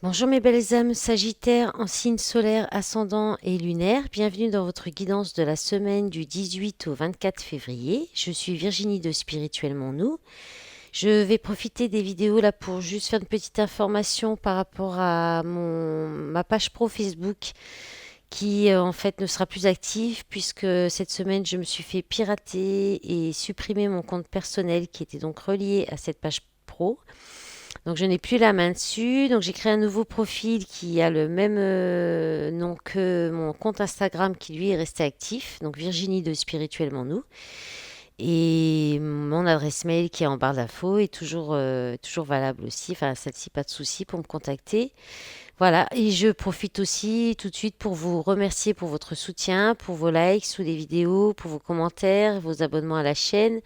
Bonjour mes belles âmes Sagittaires en signe solaire, ascendant et lunaire. Bienvenue dans votre guidance de la semaine du 18 au 24 février. Je suis Virginie de Spirituellement Nous. Je vais profiter des vidéos là pour juste faire une petite information par rapport à ma page pro Facebook qui en fait ne sera plus active puisque cette semaine je me suis fait pirater et supprimer mon compte personnel qui était donc relié à cette page pro. Donc je n'ai plus la main dessus. Donc j'ai créé un nouveau profil qui a le même nom que mon compte Instagram qui lui est resté actif. Donc Virginie de Spirituellement Nous. Et mon adresse mail qui est en barre d'infos est toujours valable aussi. Enfin celle-ci, pas de souci pour me contacter. Voilà, et je profite aussi tout de suite pour vous remercier pour votre soutien, pour vos likes sous les vidéos, pour vos commentaires, vos abonnements à la chaîne.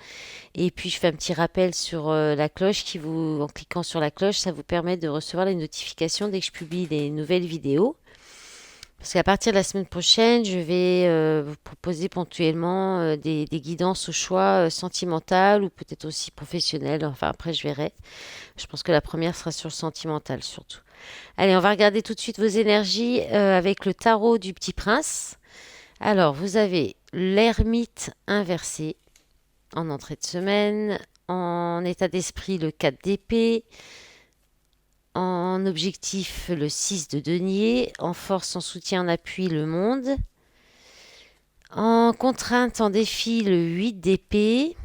Et puis je fais un petit rappel sur la cloche en cliquant sur la cloche, ça vous permet de recevoir les notifications dès que je publie des nouvelles vidéos. Parce qu'à partir de la semaine prochaine, je vais vous proposer ponctuellement des guidances au choix sentimentales ou peut-être aussi professionnelles. Enfin après je verrai. Je pense que la première sera sur le sentimental surtout. Allez, on va regarder tout de suite vos énergies avec le tarot du Petit Prince. Alors, vous avez l'ermite inversé en entrée de semaine, en état d'esprit le 4 d'épée, en objectif le 6 de denier, en force, en soutien, en appui le monde, en contrainte, en défi le 8 d'épée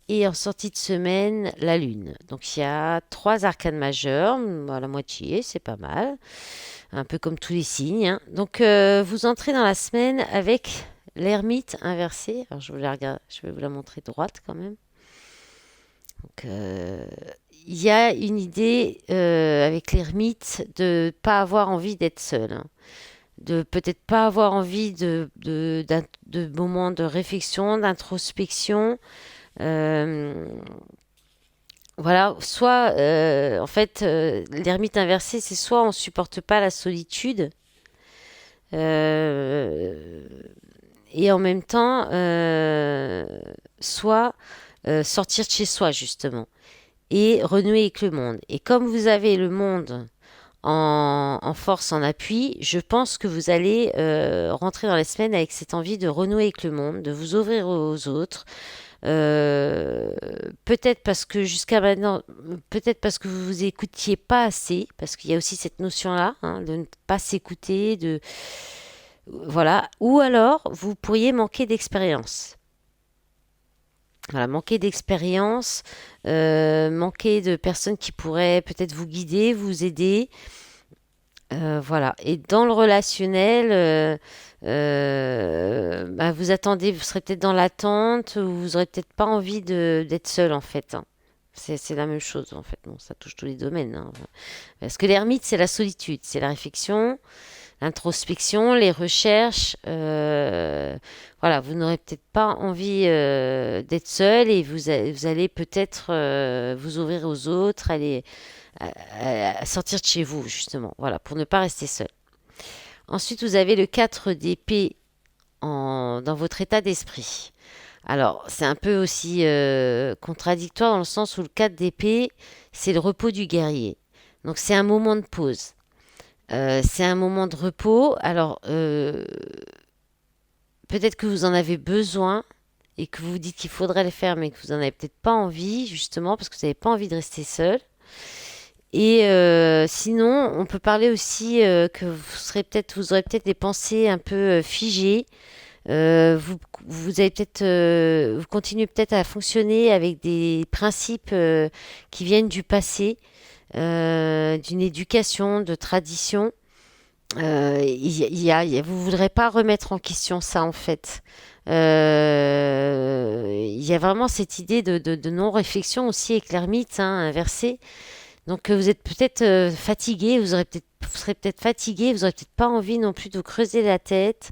et en sortie de semaine la lune. Donc il y a trois arcanes majeures, à la moitié, c'est pas mal, un peu comme tous les signes, hein. Donc vous entrez dans la semaine avec l'ermite inversé. Alors je vais vous la montrer droite quand même. Donc, il y a une idée avec l'ermite de pas avoir envie d'être seul, hein. De peut-être pas avoir envie de moments de réflexion, d'introspection. Euh, voilà, soit en fait l'ermite inversé, c'est soit on supporte pas la solitude euh, et en même temps soit sortir de chez soi justement et renouer avec le monde. Et comme vous avez le monde en force, en appui, je pense que vous allez rentrer dans la semaine avec cette envie de renouer avec le monde, de vous ouvrir aux autres. Euh, Peut-être parce que jusqu'à maintenant, peut-être parce que vous vous écoutiez pas assez, parce qu'il y a aussi cette notion-là, hein, de ne pas s'écouter, de voilà. Ou alors, vous pourriez manquer d'expérience. Voilà, manquer d'expérience, manquer de personnes qui pourraient peut-être vous guider, vous aider. Voilà. Et dans le relationnel, bah, vous attendez, vous serez peut-être dans l'attente, ou vous aurez peut-être pas envie d'être seul en fait, hein. C'est la même chose en fait. Bon, ça touche tous les domaines, hein. Parce que l'ermite, c'est la solitude, c'est la réflexion, l'introspection, les recherches. Voilà, vous n'aurez peut-être pas envie d'être seul et vous allez peut-être vous ouvrir aux autres, aller à sortir de chez vous, justement. Voilà, pour ne pas rester seul. Ensuite, vous avez le 4 d'épée dans votre état d'esprit. Alors, c'est un peu aussi contradictoire dans le sens où le 4 d'épée, c'est le repos du guerrier. Donc, c'est un moment de pause. C'est un moment de repos. Alors, peut-être que vous en avez besoin et que vous vous dites qu'il faudrait le faire, mais que vous n'en avez peut-être pas envie, justement, parce que vous n'avez pas envie de rester seul. Et sinon, on peut parler aussi que vous aurez peut-être des pensées un peu figées. Vous avez peut-être, vous continuez peut-être à fonctionner avec des principes qui viennent du passé, d'une éducation, de tradition. Vous voudrez pas remettre en question ça en fait. Il y a vraiment cette idée de non-réflexion aussi avec l'ermite, hein, inversé. Donc vous êtes peut-être fatigué, vous serez peut-être fatigué, vous aurez peut-être pas envie non plus de vous creuser la tête,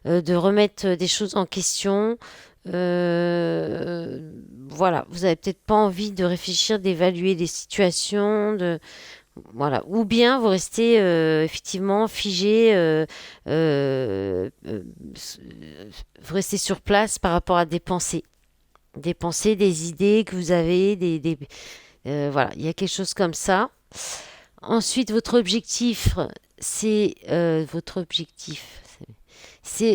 de remettre des choses en question. Voilà, vous avez peut-être pas envie de réfléchir, d'évaluer des situations, voilà. Ou bien vous restez effectivement figé, vous restez sur place par rapport à des pensées, des idées que vous avez, voilà, il y a quelque chose comme ça. Ensuite, votre objectif, c'est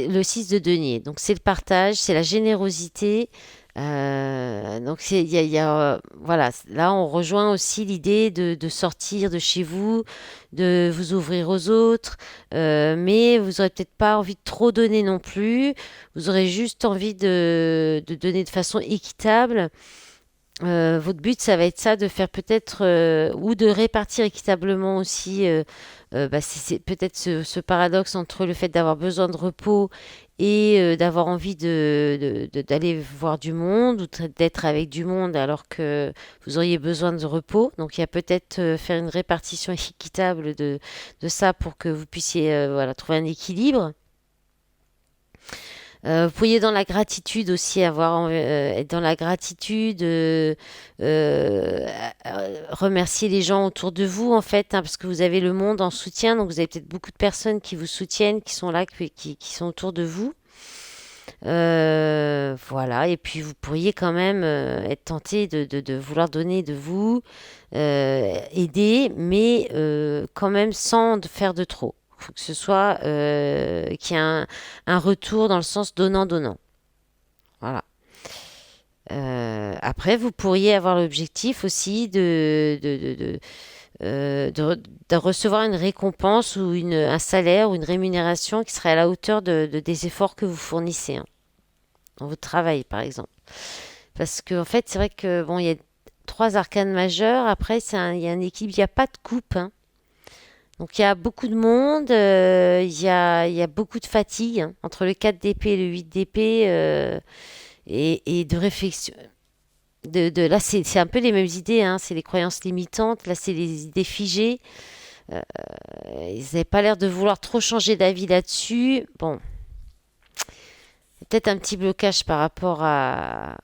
le 6 de denier. Donc, c'est le partage, c'est la générosité. Donc, voilà, là, on rejoint aussi l'idée de sortir de chez vous, de vous ouvrir aux autres, mais vous aurez peut-être pas envie de trop donner non plus. Vous aurez juste envie de donner de façon équitable. Votre but, ça va être ça, de faire peut-être ou de répartir équitablement aussi. C'est peut-être ce paradoxe entre le fait d'avoir besoin de repos et d'avoir envie d'aller voir du monde ou d'être avec du monde alors que vous auriez besoin de repos. Donc il y a peut-être faire une répartition équitable de ça pour que vous puissiez voilà, trouver un équilibre. Vous pourriez dans la gratitude aussi être dans la gratitude, remercier les gens autour de vous en fait, hein, parce que vous avez le monde en soutien, donc vous avez peut-être beaucoup de personnes qui vous soutiennent, qui sont là, qui sont autour de vous. Voilà, et puis vous pourriez quand même être tenté de vouloir donner de vous, aider, mais quand même sans faire de trop. Il faut que ce soit qu'il y ait un retour dans le sens donnant-donnant. Voilà. Après, vous pourriez avoir l'objectif aussi de recevoir une récompense ou un salaire ou une rémunération qui serait à la hauteur des efforts que vous fournissez, hein, dans votre travail, par exemple. Parce qu'en fait, c'est vrai que bon, il y a trois arcanes majeures. Après, il y a un équilibre, il n'y a pas de coupe, hein. Donc il y a beaucoup de monde, il y a beaucoup de fatigue, hein, entre le 4 d'épée et le 8 d'épée, et de réflexion. Là, c'est un peu les mêmes idées, hein, c'est les croyances limitantes, là, c'est les idées figées. Euh, Ils n'avaient pas l'air de vouloir trop changer d'avis là-dessus. Bon, peut-être un petit blocage par rapport à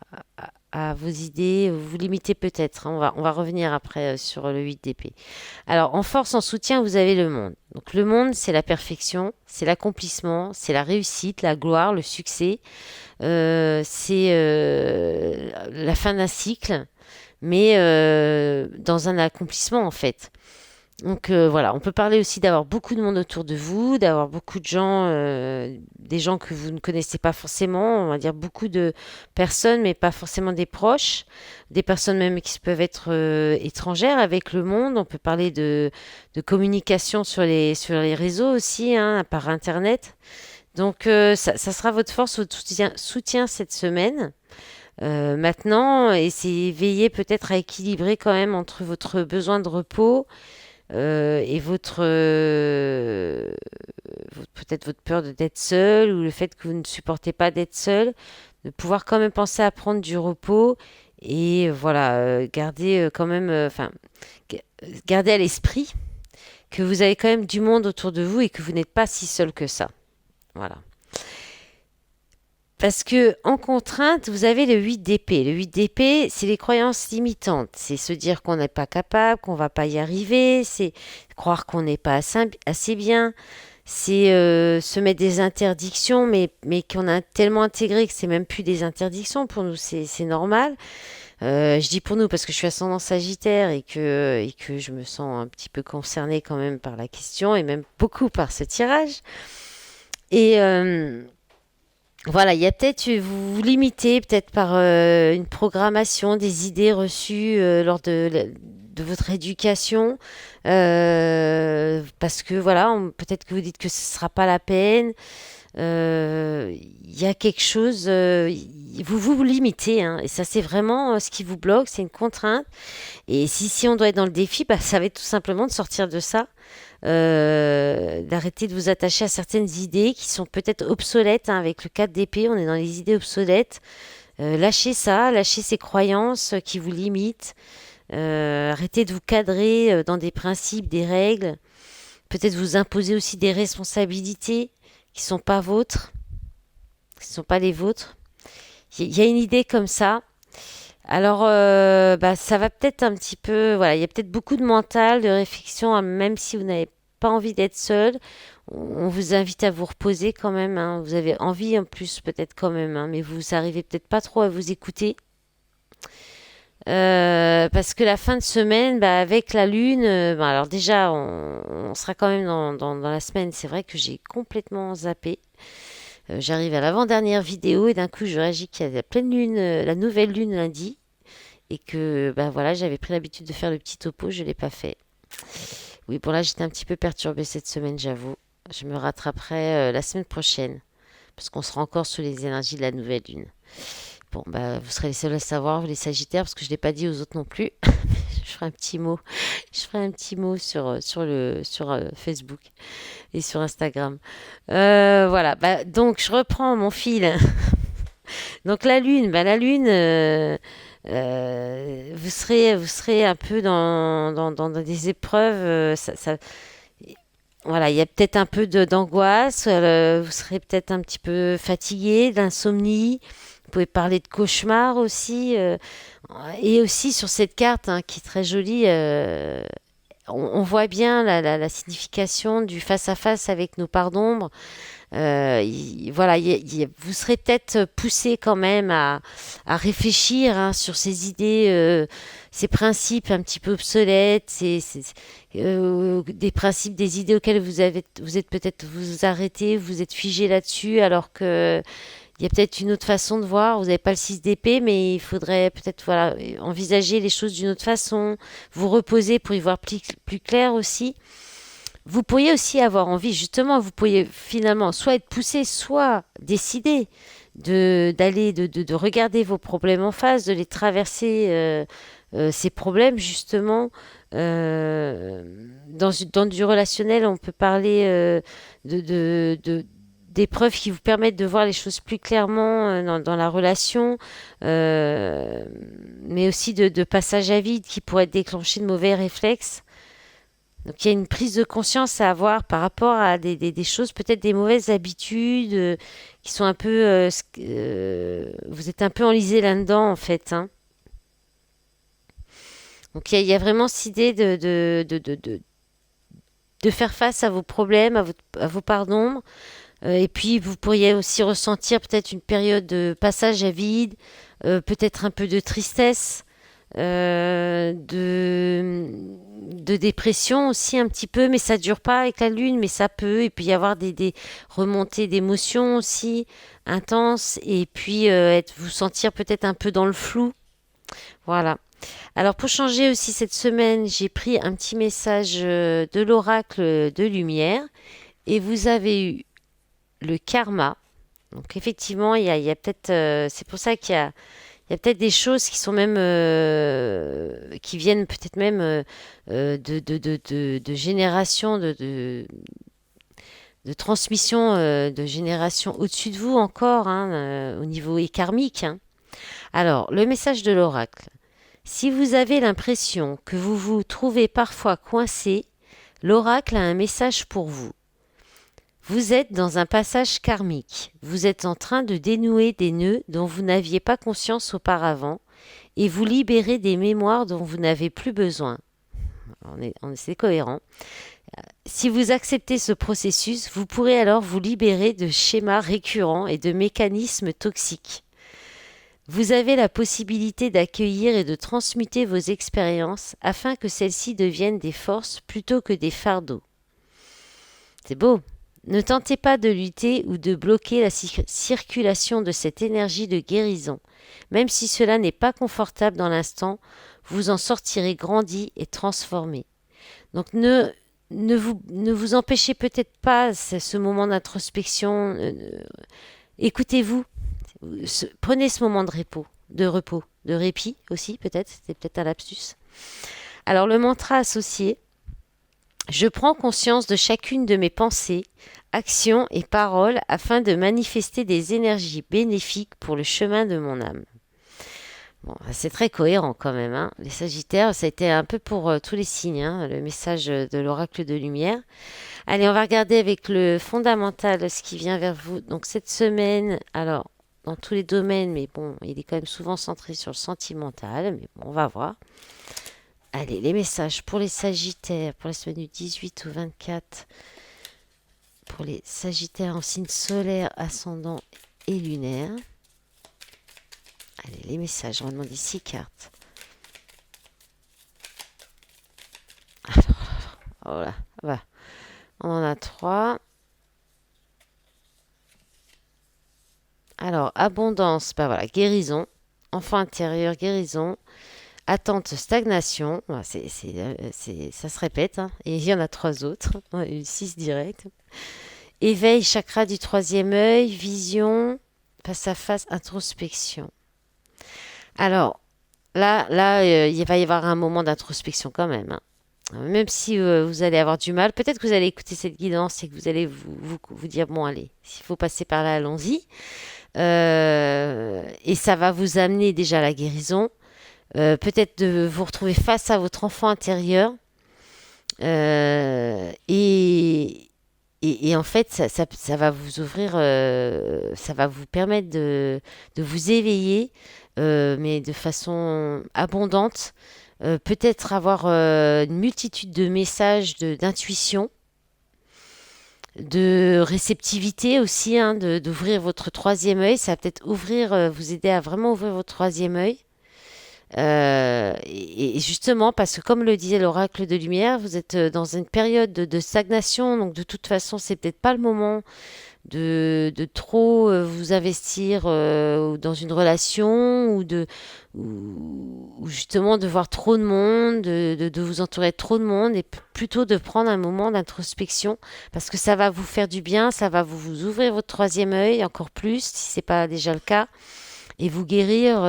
vos idées, vous vous limitez peut-être, hein. On va revenir après sur le 8 d'épée. Alors, en force, en soutien, vous avez le monde. Donc, le monde, c'est la perfection, c'est l'accomplissement, c'est la réussite, la gloire, le succès. C'est la fin d'un cycle, mais dans un accomplissement, en fait. Donc voilà, on peut parler aussi d'avoir beaucoup de monde autour de vous, d'avoir beaucoup de gens, des gens que vous ne connaissez pas forcément, on va dire beaucoup de personnes, mais pas forcément des proches, des personnes même qui peuvent être étrangères avec le monde. On peut parler de communication sur les réseaux aussi, hein, par Internet. Donc ça sera votre force, votre soutien cette semaine. Maintenant, essayez, veillez peut-être à équilibrer quand même entre votre besoin de repos et peut-être votre peur d'être seul ou le fait que vous ne supportez pas d'être seul, de pouvoir quand même penser à prendre du repos et voilà, garder quand même, garder à l'esprit que vous avez quand même du monde autour de vous et que vous n'êtes pas si seul que ça. Voilà. Parce que en contrainte, vous avez le 8 d'épée. Le 8 d'épée, c'est les croyances limitantes. C'est se dire qu'on n'est pas capable, qu'on va pas y arriver, c'est croire qu'on n'est pas assez bien, c'est se mettre des interdictions, mais qu'on a tellement intégré que c'est même plus des interdictions pour nous, c'est normal. Je dis pour nous parce que je suis ascendant Sagittaire et que je me sens un petit peu concernée quand même par la question et même beaucoup par ce tirage. Et voilà, il y a peut-être, vous vous limitez peut-être par une programmation, des idées reçues lors de votre éducation, parce que voilà, peut-être que vous dites que ce sera pas la peine. Il y a quelque chose, vous vous limitez, hein, et ça c'est vraiment ce qui vous bloque, c'est une contrainte. Et si on doit être dans le défi, bah, ça va être tout simplement de sortir de ça, d'arrêter de vous attacher à certaines idées qui sont peut-être obsolètes, hein, avec le 4 d'épée, on est dans les idées obsolètes. Lâchez ça, lâchez ces croyances qui vous limitent. Arrêtez de vous cadrer dans des principes, des règles. Peut-être vous imposer aussi des responsabilités qui sont pas vôtres, qui sont pas les vôtres. Il y a une idée comme ça. Alors, ça va peut-être un petit peu, voilà, il y a peut-être beaucoup de mental, de réflexion, hein, même si vous n'avez pas envie d'être seul, on vous invite à vous reposer quand même, hein. Vous avez envie en plus peut-être quand même, hein, mais vous arrivez peut-être pas trop à vous écouter. Parce que la fin de semaine, bah, avec la lune, bah, alors déjà, on sera quand même dans la semaine. C'est vrai que j'ai complètement zappé. J'arrive à l'avant-dernière vidéo et d'un coup, je réagis qu'il y a la pleine lune, la nouvelle lune lundi. Et que, bah voilà, j'avais pris l'habitude de faire le petit topo, je l'ai pas fait. Oui, bon là, j'étais un petit peu perturbée cette semaine, j'avoue. Je me rattraperai la semaine prochaine, parce qu'on sera encore sous les énergies de la nouvelle lune. Bon, bah, vous serez les seuls à savoir, vous les Sagittaires, parce que je ne l'ai pas dit aux autres non plus. Je ferai un petit mot. Je ferai un petit mot sur Facebook et sur Instagram. Voilà. Bah, donc, je reprends mon fil. Donc, la Lune. Bah, la Lune, vous serez un peu dans des épreuves. Voilà, il y a peut-être un peu d'angoisse. Vous serez peut-être un petit peu fatigué, d'insomnie. Vous pouvez parler de cauchemar aussi. Et aussi sur cette carte hein, qui est très jolie, on voit bien la signification du face-à-face avec nos parts d'ombre. Voilà, vous serez peut-être poussé quand même à réfléchir hein, sur ces idées, ces principes un petit peu obsolètes, des principes, des idées auxquelles vous êtes peut-être vous arrêtez, vous êtes figé là-dessus, alors que il y a peut-être une autre façon de voir. Vous n'avez pas le 6 d'épée, mais il faudrait peut-être voilà, envisager les choses d'une autre façon, vous reposer pour y voir plus clair aussi. Vous pourriez aussi avoir envie, justement, vous pourriez finalement soit être poussé, soit décider de regarder vos problèmes en face, de les traverser, ces problèmes, justement. Dans du relationnel, on peut parler de, de, de- d'épreuves qui vous permettent de voir les choses plus clairement dans la relation, euh, mais aussi de passage à vide qui pourrait déclencher de mauvais réflexes. Donc il y a une prise de conscience à avoir par rapport à des choses, peut-être des mauvaises habitudes qui sont un peu... vous êtes un peu enlisé là-dedans en fait. Hein. Donc il y a vraiment cette idée de faire face à vos problèmes, à vos parts d'ombre. Et puis vous pourriez aussi ressentir peut-être une période de passage à vide, peut-être un peu de tristesse. De dépression aussi un petit peu, mais ça dure pas avec la lune, mais ça peut. Et puis y avoir des remontées d'émotions aussi intenses, et puis vous sentir peut-être un peu dans le flou. Voilà. Alors pour changer aussi cette semaine, j'ai pris un petit message de l'oracle de lumière, et vous avez eu le karma. Donc effectivement, il y a peut-être, c'est pour ça qu'il y a peut-être des choses qui sont même qui viennent peut-être même de génération de transmission de génération au-dessus de vous encore hein, au niveau karmique. Hein. Alors le message de l'oracle. Si vous avez l'impression que vous vous trouvez parfois coincé, l'oracle a un message pour vous. Vous êtes dans un passage karmique. Vous êtes en train de dénouer des nœuds dont vous n'aviez pas conscience auparavant et vous libérer des mémoires dont vous n'avez plus besoin. C'est cohérent. Si vous acceptez ce processus, vous pourrez alors vous libérer de schémas récurrents et de mécanismes toxiques. Vous avez la possibilité d'accueillir et de transmuter vos expériences afin que celles-ci deviennent des forces plutôt que des fardeaux. C'est beau. Ne tentez pas de lutter ou de bloquer la circulation de cette énergie de guérison. Même si cela n'est pas confortable dans l'instant, vous en sortirez grandi et transformé. Donc ne vous empêchez peut-être pas ce moment d'introspection. Écoutez-vous. Prenez ce moment de répit aussi peut-être. C'était peut-être un lapsus. Alors le mantra associé. Je prends conscience de chacune de mes pensées, actions et paroles afin de manifester des énergies bénéfiques pour le chemin de mon âme. Bon, c'est très cohérent quand même. Hein. Les Sagittaires, ça a été un peu pour tous les signes, hein, le message de l'oracle de lumière. Allez, on va regarder avec le fondamental ce qui vient vers vous. Donc cette semaine, alors, dans tous les domaines, mais bon, il est quand même souvent centré sur le sentimental, mais bon, on va voir. Allez, les messages pour les Sagittaires, pour la semaine du 18 au 24, pour les Sagittaires en signe solaire, ascendant et lunaire. Allez, les messages, on va demander 6 cartes. Voilà, voilà. On en a trois. Alors, abondance, bah voilà, guérison. Enfant intérieur, guérison. Attente, stagnation. Voilà, ça se répète, hein. Et il y en a trois autres. On a eu six directs. Éveil, chakra du troisième œil. Vision, face à face, introspection. Alors, il va y avoir un moment d'introspection quand même, hein. Même si vous allez avoir du mal, peut-être que vous allez écouter cette guidance et que vous allez vous dire, bon, allez, s'il faut passer par là, allons-y. Et ça va vous amener déjà à la guérison. Peut-être de vous retrouver face à votre enfant intérieur. Et en fait, ça va vous ouvrir, ça va vous permettre de vous éveiller, mais de façon abondante. Peut-être avoir une multitude de messages d'intuition, de réceptivité aussi, hein, d'ouvrir votre troisième œil. Ça va peut-être vous aider à vraiment ouvrir votre troisième œil. Et justement, parce que comme le disait l'oracle de lumière, vous êtes dans une période de stagnation, donc de toute façon, c'est peut-être pas le moment de trop vous investir dans une relation ou justement de voir trop de monde, de vous entourer de trop de monde et plutôt de prendre un moment d'introspection parce que ça va vous faire du bien, ça va vous ouvrir votre troisième œil encore plus si c'est pas déjà le cas et vous guérir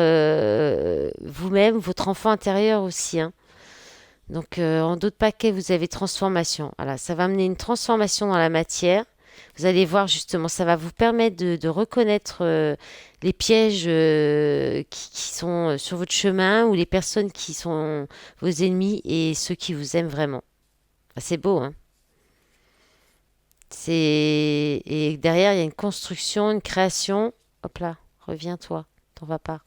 vous-même, votre enfant intérieur aussi, hein. Donc, en d'autres paquets, vous avez transformation. Voilà, ça va amener une transformation dans la matière. Vous allez voir justement, ça va vous permettre de reconnaître les pièges qui sont sur votre chemin ou les personnes qui sont vos ennemis et ceux qui vous aiment vraiment. Ah, c'est beau, hein? Et derrière, il y a une construction, une création. Hop là, reviens-toi, t'en vas pas.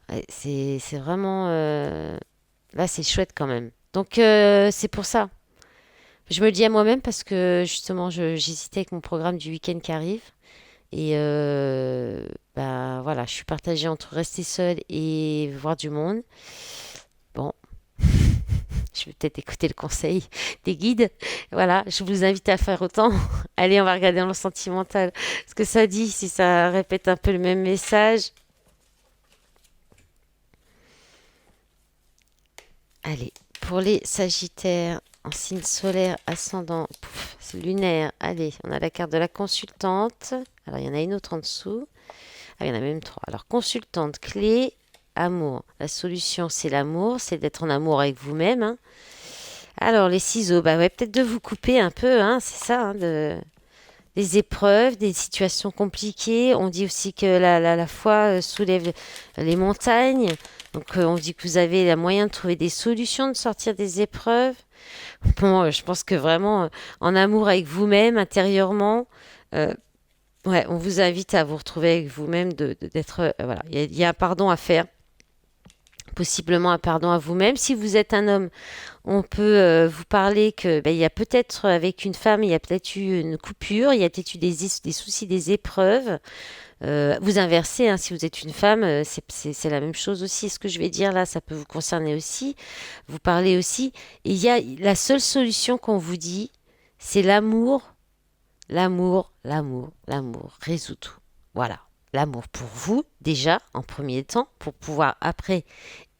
Ouais, c'est vraiment... là, c'est chouette quand même. Donc, c'est pour ça. Je me le dis à moi-même parce que justement, j'hésitais avec mon programme du week-end qui arrive. Et bah voilà, je suis partagée entre rester seule et voir du monde. Bon, je vais peut-être écouter le conseil des guides. Voilà, je vous invite à faire autant. Allez, on va regarder dans le sentimental ce que ça dit, si ça répète un peu le même message. Allez, pour les Sagittaires en signe solaire, ascendant, pouf, c'est lunaire. Allez, on a la carte de la consultante. Alors, il y en a une autre en dessous. Ah, il y en a même trois. Alors, consultante, clé, amour. La solution, c'est l'amour, c'est d'être en amour avec vous-même, hein. Alors, les ciseaux, bah ouais, peut-être de vous couper un peu, hein, c'est ça, hein, des épreuves, des situations compliquées. On dit aussi que la foi soulève les montagnes. Donc, on dit que vous avez la moyen de trouver des solutions, de sortir des épreuves. Bon, je pense que vraiment, en amour avec vous-même, intérieurement, euh, ouais, on vous invite à vous retrouver avec vous-même, d'être, voilà, il y a un pardon à faire, possiblement un pardon à vous-même. Si vous êtes un homme, on peut vous parler que ben, il y a peut-être avec une femme, il y a peut-être eu une coupure, il y a peut-être eu des soucis, des épreuves. Vous inversez, hein, si vous êtes une femme, c'est la même chose aussi. Ce que je vais dire là, ça peut vous concerner aussi. Vous parlez aussi. Et il y a la seule solution qu'on vous dit, c'est l'amour, l'amour, l'amour, l'amour résout tout. Voilà. L'amour pour vous, déjà, en premier temps, pour pouvoir après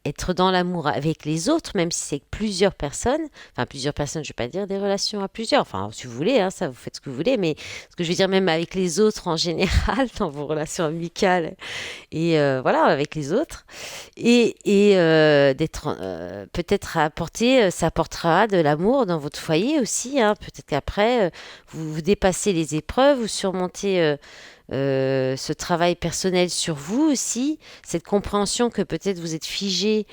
être dans l'amour avec les autres, même si c'est plusieurs personnes, je ne vais pas dire des relations à plusieurs, enfin, si vous voulez, hein, ça, vous faites ce que vous voulez, mais ce que je veux dire, même avec les autres en général, dans vos relations amicales, et voilà, avec les autres, et d'être, peut-être apporter, ça apportera de l'amour dans votre foyer aussi, hein, peut-être qu'après, vous dépassez les épreuves, vous surmontez... ce travail personnel sur vous aussi, cette compréhension que peut-être vous êtes figé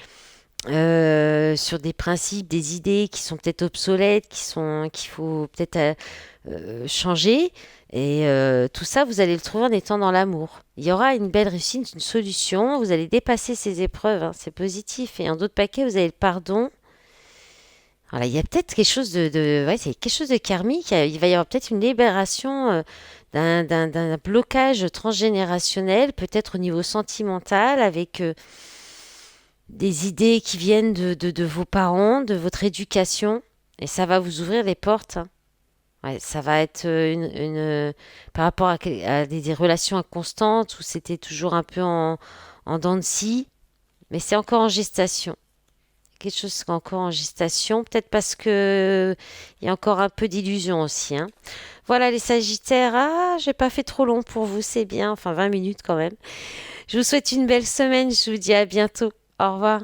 sur des principes, des idées qui sont peut-être obsolètes, qu'il faut peut-être changer. Et tout ça, vous allez le trouver en étant dans l'amour. Il y aura une belle réussite, une solution. Vous allez dépasser ces épreuves, hein, c'est positif. Et en d'autres paquets, vous avez le pardon. Voilà, il y a peut-être quelque chose ouais, c'est quelque chose de karmique. Il va y avoir peut-être une libération d'un blocage transgénérationnel, peut-être au niveau sentimental, avec des idées qui viennent de vos parents, de votre éducation. Et ça va vous ouvrir les portes, hein. Ouais, ça va être par rapport à des relations inconstantes où c'était toujours un peu en dents de scie, mais c'est encore en gestation. Quelque chose qui est encore en gestation, peut-être parce que il y a encore un peu d'illusion aussi, hein. Voilà les Sagittaires, ah, j'ai pas fait trop long pour vous, c'est bien, enfin 20 minutes quand même. Je vous souhaite une belle semaine, je vous dis à bientôt. Au revoir.